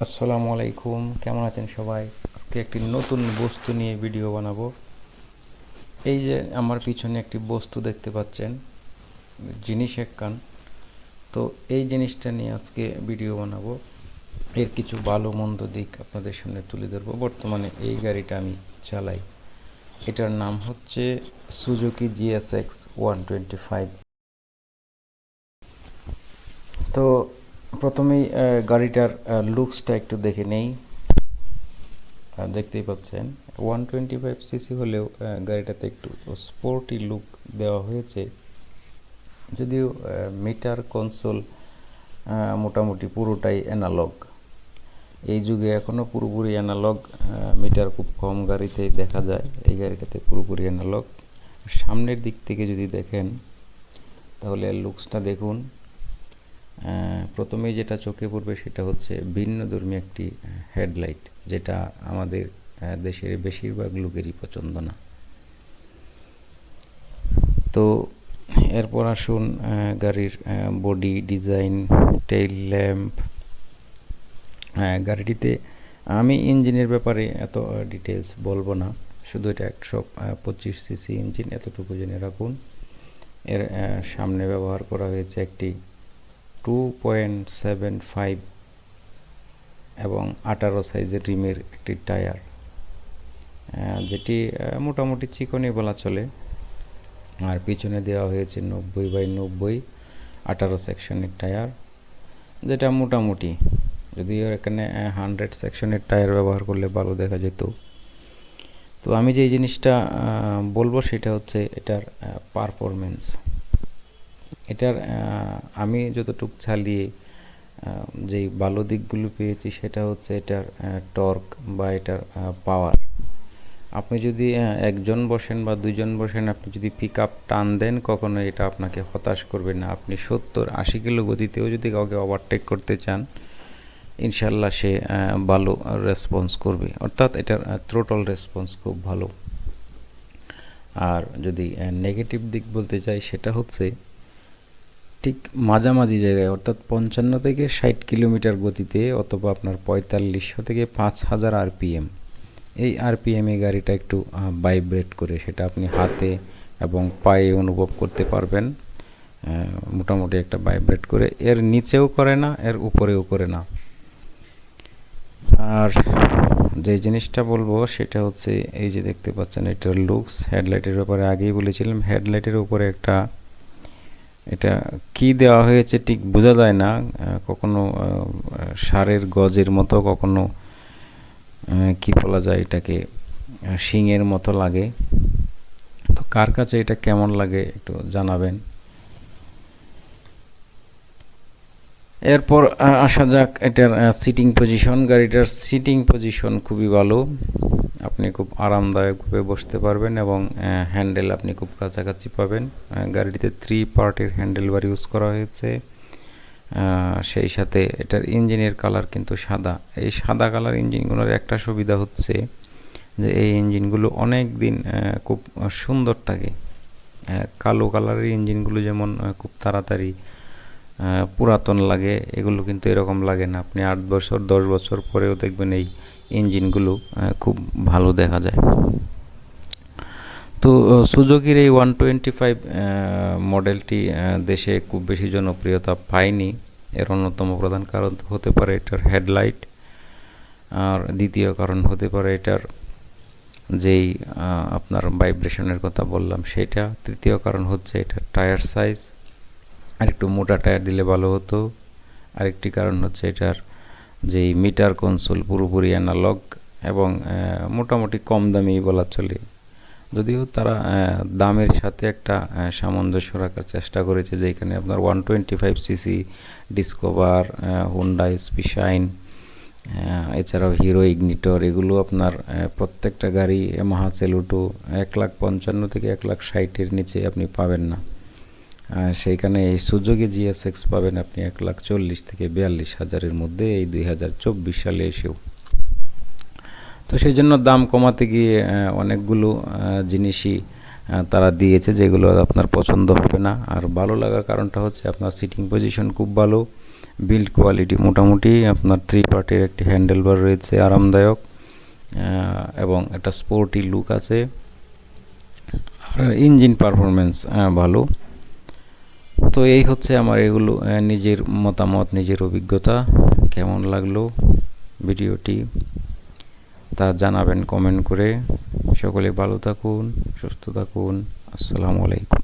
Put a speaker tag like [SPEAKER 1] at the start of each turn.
[SPEAKER 1] আসসালামু আলাইকুম, কেমন আছেন সবাই? আজকে একটি নতুন বস্তু নিয়ে ভিডিও বানাবো। এই যে আমার পিছনে একটি বস্তু দেখতে পাচ্ছেন, জিনিস একখান। তো এই জিনিসটা নিয়ে আজকে ভিডিও বানাবো। এর কিছু ভালো মন্দ দিক আপনাদের সামনে তুলে ধরবো। বর্তমানে এই গাড়িটা আমি চালাই। এটার নাম হচ্ছে সুজুকি জিএসএক্স 125। তো প্রথমেই গাড়িটার লুকসটা একটু দেখে নেই। দেখতেই পাচ্ছেন 125 সিসি হলেও গাড়িটাতে একটু স্পোর্টি লুক দেওয়া হয়েছে। যদিও মিটার কনসোল মোটামুটি পুরোটাই অ্যানালগ। এই যুগে এখনও পুরোপুরি অ্যানালগ মিটার খুব কম গাড়িতেই দেখা যায়। এই গাড়িটাতে পুরোপুরি অ্যানালগ। সামনের দিক থেকে যদি দেখেন তাহলে লুকসটা দেখুন। প্রথমেই যেটা চোখে পড়বে সেটা হচ্ছে ভিন্নধর্মী একটি হেডলাইট, যেটা আমাদের দেশের বেশিরভাগ লোকেরই পছন্দ না। তো এরপর আসুন গাড়ির বডি ডিজাইন, টেইল ল্যাম্প। গাড়িটিতে আমি ইঞ্জিনের ব্যাপারে এত ডিটেলস বলবো না, শুধু এটা 125 সিসি ইঞ্জিন, এতটুকু জেনে রাখুন। এর সামনে ব্যবহার করা হয়েছে একটি 2.75 এবং 18 সাইজের রিমের একটি টায়ার, যেটি মোটামুটি চিকনই বলা চলে। আর পিছনে দেওয়া হয়েছে 90/90 18 সেকশনের টায়ার, যেটা মোটামুটি, যদিও এখানে 100 সেকশনের টায়ার ব্যবহার করলে ভালো দেখা যেত। তো আমি যে জিনিসটা বলবো সেটা হচ্ছে এটার পারফরমেন্স। এটার আমি যতটুকু চালিয়ে যেই ভালো দিকগুলো পেয়েছি সেটা হচ্ছে এটার টর্ক বা এটার পাওয়ার। আপনি যদি একজন বসেন বা দুইজন বসেন, আপনি যদি পিক আপ টান দেন, কখনো এটা আপনাকে হতাশ করবে না। আপনি 70-80 কিলো গতিতেও যদি কাউকে ওভারটেক করতে চান, ইনশাল্লাহ সে ভালো রেসপন্স করবে। অর্থাৎ এটার থ্রোটল রেসপন্স খুব ভালো। আর যদি নেগেটিভ দিক বলতে চাই, সেটা হচ্ছে ঠিক মাঝামাঝি জায়গায়, অর্থাৎ 55 থেকে 60 কিলোমিটার গতিতে, অথবা আপনার 4500 থেকে 5000 আরপিএম, এই আরপিএমে গাড়িটা একটু ভাইব্রেট করে, সেটা আপনি হাতে এবং পায়ে অনুভব করতে পারবেন। মোটামুটি একটা ভাইব্রেট করে, এর নিচেও করে না, এর উপরেও করে না। আর যে জিনিসটা বলবো সেটা হচ্ছে এই যে দেখতে পাচ্ছেন এটার লুকস। হেডলাইটের ব্যাপারে আগেই বলেছিলাম, হেডলাইটের উপরে একটা, এটা কি দেওয়া হয়েছে ঠিক বোঝা যায় না, কখনো ষাঁড়ের গজের মতো, কখনো কি বলা যায় এটাকে, শিংয়ের মতো লাগে। তো কার কাছে এটা কেমন লাগে একটু জানাবেন। এরপর আসা যাক এটার সিটিং পজিশন। গাড়িটার সিটিং পজিশন খুবই ভালো, আপনি খুব আরামদায়কভাবে বসতে পারবেন এবং হ্যান্ডেল আপনি খুব কাছাকাছি পাবেন। গাড়িটিতে 3 পার্টের হ্যান্ডেল বার ইউজ করা হয়েছে। সেই সাথে এটার ইঞ্জিনের কালার কিন্তু সাদা। এই সাদা কালার ইঞ্জিনগুলোর একটা সুবিধা হচ্ছে যে এই ইঞ্জিনগুলো অনেক দিন খুব সুন্দর থাকে। কালো কালারের ইঞ্জিনগুলো যেমন খুব তাড়াতাড়ি পুরাতন লাগে, এগুলো কিন্তু এরকম লাগে না। আপনি 8 বছর 10 বছর পরেও দেখবেন এই ইঞ্জিনগুলো খুব ভালো দেখা যায়। তো সুজুকির এই 125 মডেলটি দেশে খুব বেশি জনপ্রিয়তা পায়নি। এর অন্যতম প্রধান কারণ হতে পারে এটার হেডলাইট, আর দ্বিতীয় কারণ হতে পারে এটার যেই আপনার ভাইব্রেশনের কথা বললাম সেটা, তৃতীয় কারণ হচ্ছে এটার টায়ার সাইজ, আর একটু মোটা টায়ার দিলে ভালো হতো। আরেকটি কারণ হচ্ছে এটার যেই মিটার কনসোল পুরোপুরি অ্যানালগ এবং মোটামুটি কম দামি বলা চলে। যদিও তারা দামের সাথে একটা সামঞ্জস্য রাখার চেষ্টা করেছে, যেখানে আপনার 125 CC discover, Honda SP shine, এছাড়াও হিরো ইগনিটর, এগুলো আপনার প্রত্যেকটা গাড়ি, ইয়ামাহা সেলুটো 1,55,000 থেকে 1,60,000-এর নিচে আপনি পাবেন না। সেইখানে এই সুজুকি জিএসএক্স পাবেন আপনি 1,40,000 থেকে 42,000-এর মধ্যে, এই 2024 সালে এসেও। তো সেই জন্য দাম কমাতে গিয়ে অনেকগুলো জিনিসই তারা দিয়েছে যেগুলো আপনার পছন্দ হবে না। আর ভালো লাগার কারণটা হচ্ছে আপনার সিটিং পজিশন খুব ভালো, বিল্ড কোয়ালিটি মোটামুটি আপনার 3 পার্টের একটি হ্যান্ডেল বার রয়েছে, আরামদায়ক এবং একটা স্পোর্টি লুক আছে। আর ইঞ্জিন পারফরমেন্স ভালো। তো এই হচ্ছে আমার এগুলো নিজের মতামত, নিজের অভিজ্ঞতা। কেমন লাগলো ভিডিওটি তা জানাবেন কমেন্ট করে। সকলে ভালো থাকুন, সুস্থ থাকুন। আসসালামু আলাইকুম।